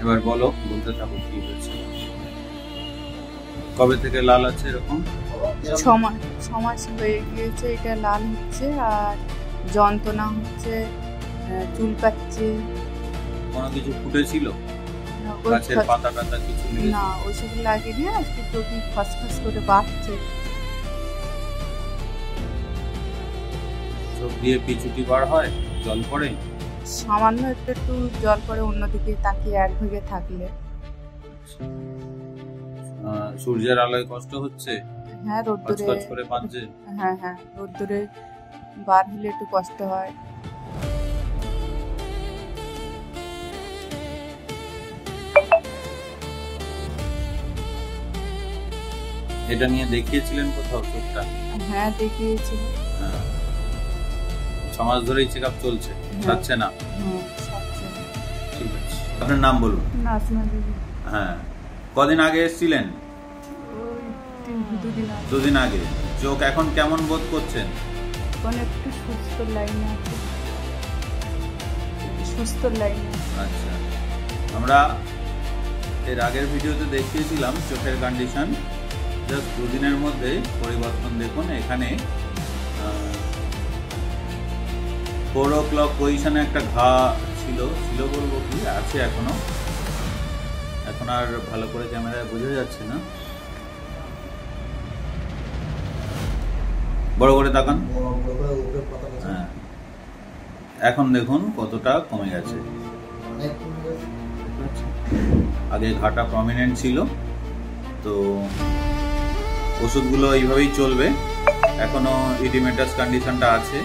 এবার বলো, বলতে থাকো কি হয়েছে। কবে থেকে লাল আছে এরকম? 6 মাস হয়ে গিয়েছে, এটা লাল হচ্ছে আর যন্ত্রণা হচ্ছে, চুল পাচ্ছে। কোনো কিছু ফুটেছিল? গাছের পাতা টাতা কিছু না, ওইসব লাগেনি, আজকে চোখে খসখস করে বাড়ছে। চোখ দিয়ে পিছুটি বার হয়, জল পড়ে? সামান্য একটু একটু জল পড়ে অন্যদিকে তাকিয়ে একভাবে থাকলে। সূর্যের আলোয় কষ্ট হচ্ছে? হ্যাঁ, রোদ্দুরে করে বাজছে? হ্যাঁ, রোদ্দুরে বার হলে একটু কষ্ট হয়। এটা নিয়ে দেখিয়েছিলেন কোথাও চোখটা? হ্যাঁ, দেখিয়েছি। 6 মাস ধরেই চেক আপ চলছে, ছাড়ছে না? ঠিক আছে, আপনার নাম বলুন। নাজমা দেবী। হ্যাঁ, কদিন আগে এসেছিলেন? দুদিন আগে। চোখ এখন কেমন বোধ করছেন? একটু সুস্থ লাইনে আছে। আচ্ছা, আমরা এর আগের ভিডিওতে দেখিয়েছিলাম চোখের কন্ডিশন। জাস্ট দুদিনের মধ্যে পরিবর্তন দেখুন। এখানে 4 o'clock পজিশনে একটা ঘা ছিল বলবো কি, আছে এখনো। এখন আর ভালো করে ক্যামেরায় বোঝা যাচ্ছে না। বড় করে তাকান। হ্যাঁ, এখন দেখুন কতটা কমে গেছে। আগে ঘাটা প্রমিনেন্ট ছিল, তো ওষুধগুলো এইভাবেই চলবে। এখনো ইডিমেটাস কন্ডিশনটা আছে।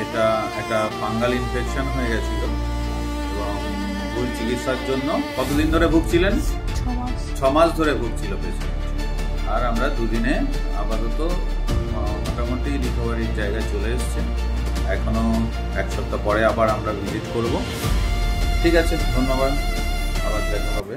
এটা একটা ফাঙ্গাল ইনফেকশন হয়ে গেছিল এবং ভুল চিকিৎসার জন্য কতদিন ধরে ভুগছিলেন? 6 মাস ধরে ভুগছিল পেশেন্ট। আর আমরা দুদিনে আপাতত মোটামুটি রিকভারির জায়গায় চলে এসছে। এখনো 1 সপ্তাহ পরে আবার আমরা ভিজিট করব। ঠিক আছে, ধন্যবাদ, আবার দেখা হবে।